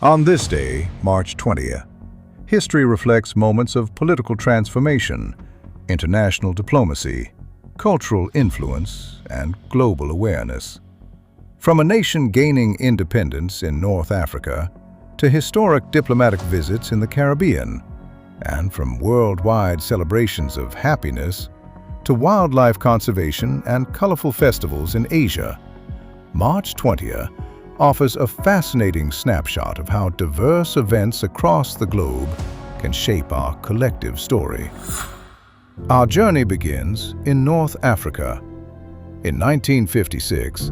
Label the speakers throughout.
Speaker 1: On this day, March 20th, history reflects moments of political transformation, international diplomacy, cultural influence, and global awareness. From a nation gaining independence in North Africa to historic diplomatic visits in the Caribbean, and from worldwide celebrations of happiness to wildlife conservation and colorful festivals in Asia, March 20th offers a fascinating snapshot of how diverse events across the globe can shape our collective story. Our journey begins in North Africa. In 1956,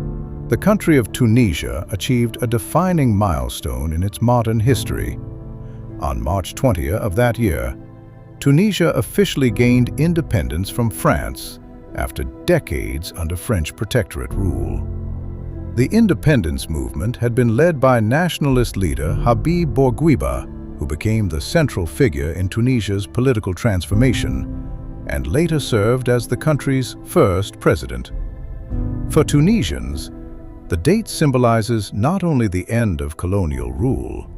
Speaker 1: the country of Tunisia achieved a defining milestone in its modern history. On March 20th of that year, Tunisia officially gained independence from France after decades under French protectorate rule. The independence movement had been led by nationalist leader Habib Bourguiba, who became the central figure in Tunisia's political transformation and later served as the country's first president. For Tunisians, the date symbolizes not only the end of colonial rule,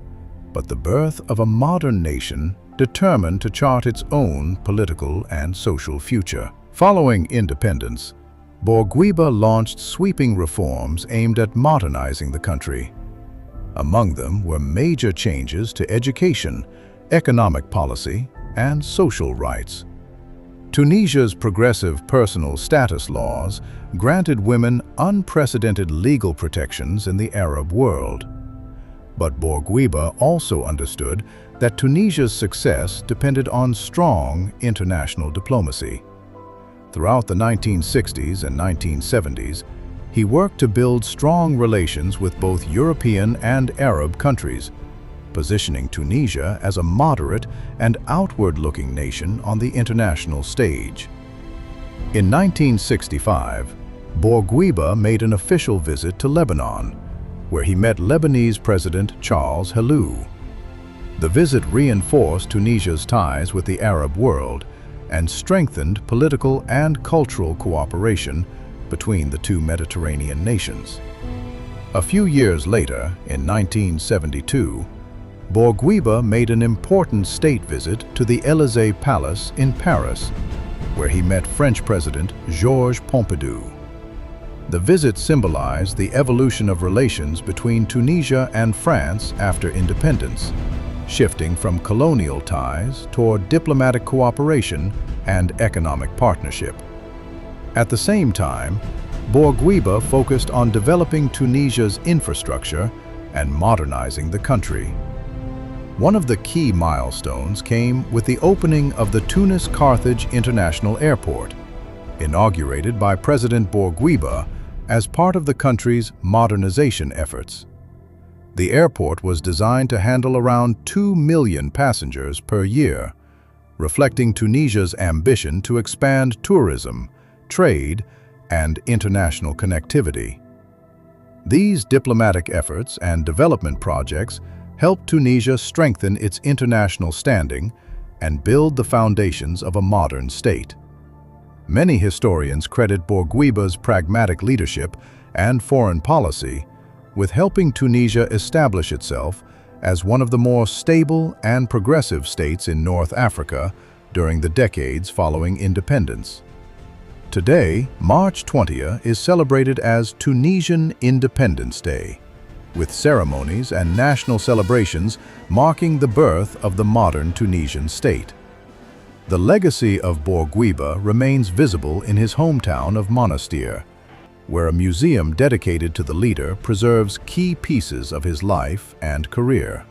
Speaker 1: but the birth of a modern nation determined to chart its own political and social future. Following independence, Bourguiba launched sweeping reforms aimed at modernizing the country. Among them were major changes to education, economic policy, and social rights. Tunisia's progressive personal status laws granted women unprecedented legal protections in the Arab world. But Bourguiba also understood that Tunisia's success depended on strong international diplomacy. Throughout the 1960s and 1970s, he worked to build strong relations with both European and Arab countries, positioning Tunisia as a moderate and outward-looking nation on the international stage. In 1965, Bourguiba made an official visit to Lebanon, where he met Lebanese President Charles Helou. The visit reinforced Tunisia's ties with the Arab world and strengthened political and cultural cooperation between the two Mediterranean nations. A few years later, in 1972, Bourguiba made an important state visit to the Élysée Palace in Paris, where he met French President Georges Pompidou. The visit symbolized the evolution of relations between Tunisia and France after independence, shifting from colonial ties toward diplomatic cooperation and economic partnership. At the same time, Bourguiba focused on developing Tunisia's infrastructure and modernizing the country. One of the key milestones came with the opening of the Tunis-Carthage International Airport, inaugurated by President Bourguiba as part of the country's modernization efforts. The airport was designed to handle around 2 million passengers per year, reflecting Tunisia's ambition to expand tourism, trade, and international connectivity. These diplomatic efforts and development projects helped Tunisia strengthen its international standing and build the foundations of a modern state. Many historians credit Bourguiba's pragmatic leadership and foreign policy with helping Tunisia establish itself as one of the more stable and progressive states in North Africa during the decades following independence. Today, March 20th is celebrated as Tunisian Independence Day, with ceremonies and national celebrations marking the birth of the modern Tunisian state. The legacy of Bourguiba remains visible in his hometown of Monastir, where a museum dedicated to the leader preserves key pieces of his life and career.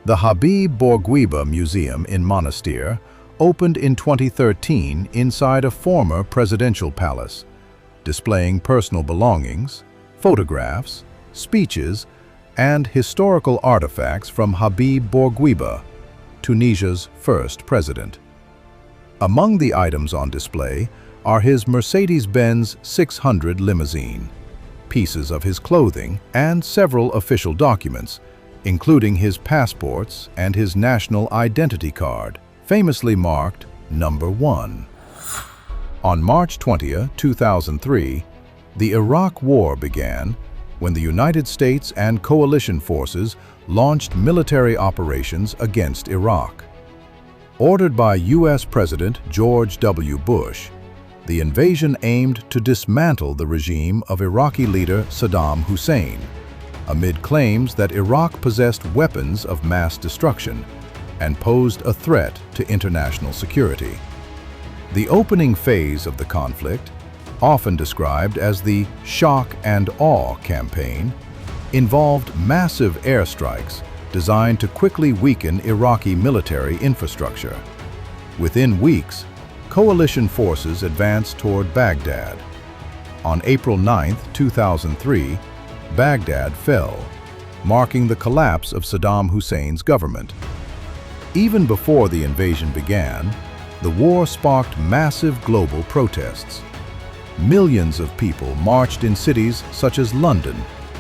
Speaker 1: The Habib Bourguiba Museum in Monastir opened in 2013 inside a former presidential palace, displaying personal belongings, photographs, speeches, and historical artifacts from Habib Bourguiba, Tunisia's first president. Among the items on display are his Mercedes-Benz 600 limousine, pieces of his clothing, and several official documents, including his passports and his national identity card, famously marked Number 1. On March 20, 2003, the Iraq War began, when the United States and coalition forces launched military operations against Iraq. Ordered by U.S. President George W. Bush, the invasion aimed to dismantle the regime of Iraqi leader Saddam Hussein, amid claims that Iraq possessed weapons of mass destruction and posed a threat to international security. The opening phase of the conflict, often described as the shock and awe campaign, involved massive airstrikes designed to quickly weaken Iraqi military infrastructure. Within weeks, coalition forces advanced toward Baghdad. On April 9, 2003, Baghdad fell, marking the collapse of Saddam Hussein's government. Even before the invasion began, the war sparked massive global protests. Millions of people marched in cities such as London,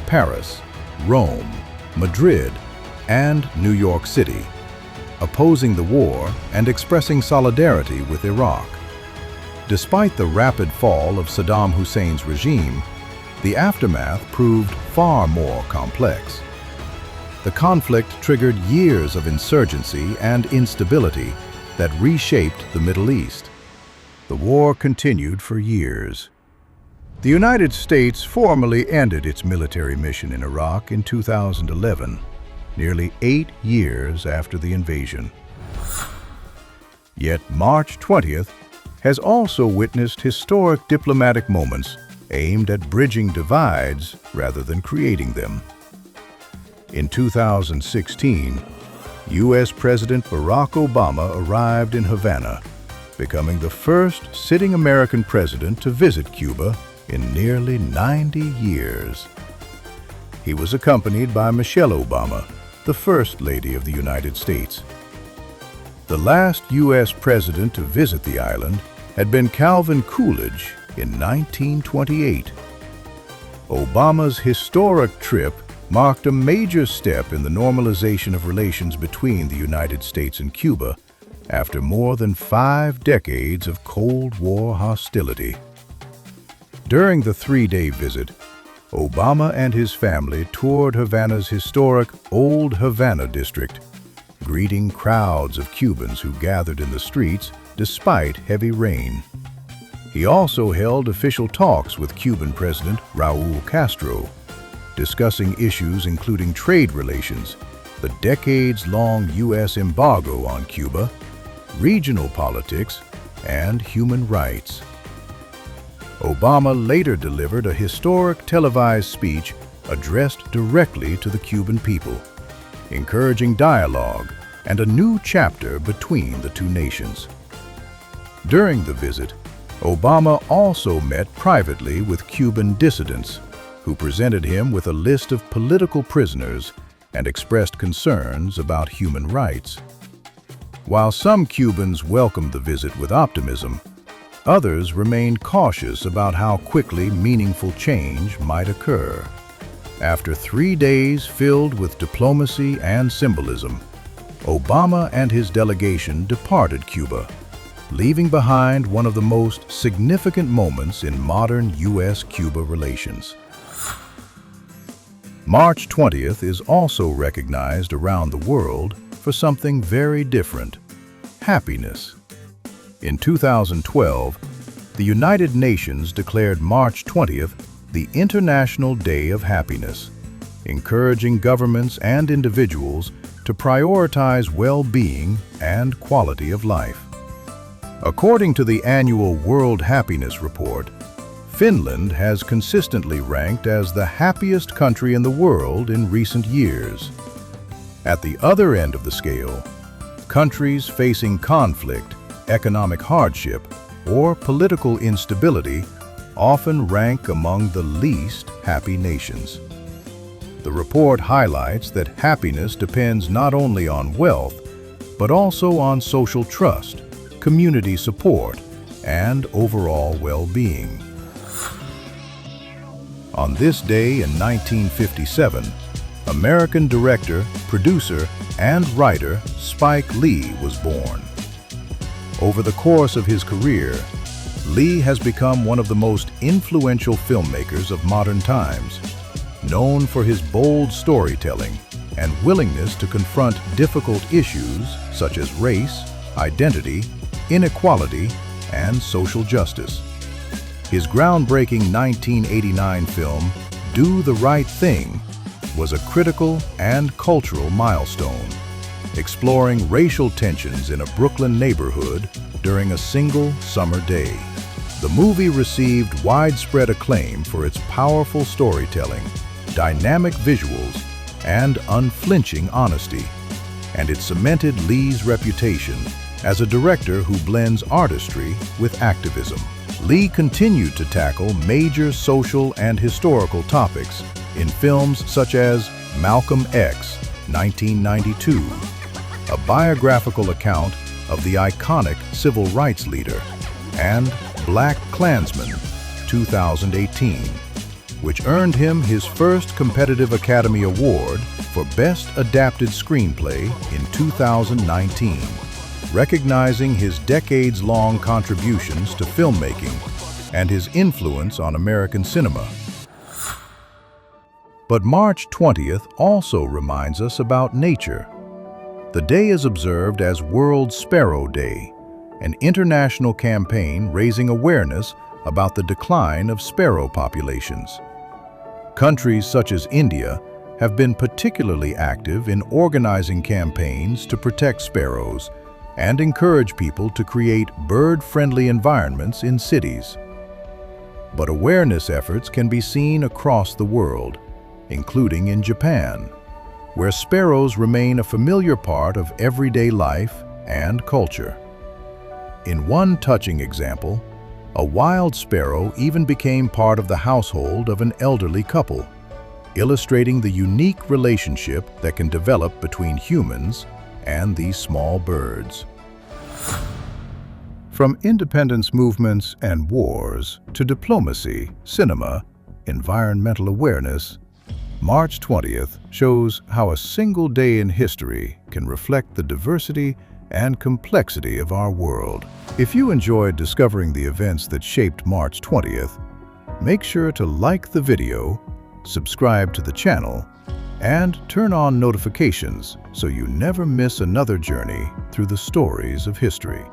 Speaker 1: Paris, Rome, Madrid, and New York City, opposing the war and expressing solidarity with Iraq. Despite the rapid fall of Saddam Hussein's regime, the aftermath proved far more complex. The conflict triggered years of insurgency and instability that reshaped the Middle East. The war continued for years. The United States formally ended its military mission in Iraq in 2011, nearly 8 years after the invasion. Yet March 20th has also witnessed historic diplomatic moments aimed at bridging divides rather than creating them. In 2016, U.S. President Barack Obama arrived in Havana, becoming the first sitting American president to visit Cuba in nearly 90 years. He was accompanied by Michelle Obama, the First Lady of the United States. The last U.S. president to visit the island had been Calvin Coolidge in 1928. Obama's historic trip marked a major step in the normalization of relations between the United States and Cuba after more than 5 decades of Cold War hostility. During the 3-day visit, Obama and his family toured Havana's historic Old Havana district, greeting crowds of Cubans who gathered in the streets despite heavy rain. He also held official talks with Cuban President Raúl Castro, discussing issues including trade relations, the decades-long U.S. embargo on Cuba, regional politics, and human rights. Obama later delivered a historic televised speech addressed directly to the Cuban people, encouraging dialogue and a new chapter between the two nations. During the visit, Obama also met privately with Cuban dissidents, who presented him with a list of political prisoners and expressed concerns about human rights. While some Cubans welcomed the visit with optimism, others remained cautious about how quickly meaningful change might occur. After 3 days filled with diplomacy and symbolism, Obama and his delegation departed Cuba, leaving behind one of the most significant moments in modern U.S.-Cuba relations. March 20th is also recognized around the world for something very different: happiness. In 2012, the United Nations declared March 20th the International Day of Happiness, encouraging governments and individuals to prioritize well-being and quality of life. According to the annual World Happiness Report, Finland has consistently ranked as the happiest country in the world in recent years. At the other end of the scale, countries facing conflict, economic hardship, or political instability often rank among the least happy nations. The report highlights that happiness depends not only on wealth, but also on social trust, community support, and overall well-being. On this day in 1957, American director, producer, and writer Spike Lee was born. Over the course of his career, Lee has become one of the most influential filmmakers of modern times, known for his bold storytelling and willingness to confront difficult issues such as race, identity, inequality, and social justice. His groundbreaking 1989 film, Do the Right Thing, was a critical and cultural milestone, exploring racial tensions in a Brooklyn neighborhood during a single summer day. The movie received widespread acclaim for its powerful storytelling, dynamic visuals, and unflinching honesty, and it cemented Lee's reputation as a director who blends artistry with activism. Lee continued to tackle major social and historical topics in films such as Malcolm X, 1992, a biographical account of the iconic civil rights leader, and Black Klansman, 2018, which earned him his first competitive Academy Award for Best Adapted Screenplay in 2019, recognizing his decades-long contributions to filmmaking and his influence on American cinema. But March 20th also reminds us about nature. The day is observed as World Sparrow Day, an international campaign raising awareness about the decline of sparrow populations. Countries such as India have been particularly active in organizing campaigns to protect sparrows and encourage people to create bird-friendly environments in cities. But awareness efforts can be seen across the world, including in Japan, where sparrows remain a familiar part of everyday life and culture. In one touching example, a wild sparrow even became part of the household of an elderly couple, illustrating the unique relationship that can develop between humans and these small birds. From independence movements and wars to diplomacy, cinema, environmental awareness, March 20th shows how a single day in history can reflect the diversity and complexity of our world. If you enjoyed discovering the events that shaped March 20th, make sure to like the video, subscribe to the channel, and turn on notifications so you never miss another journey through the stories of history.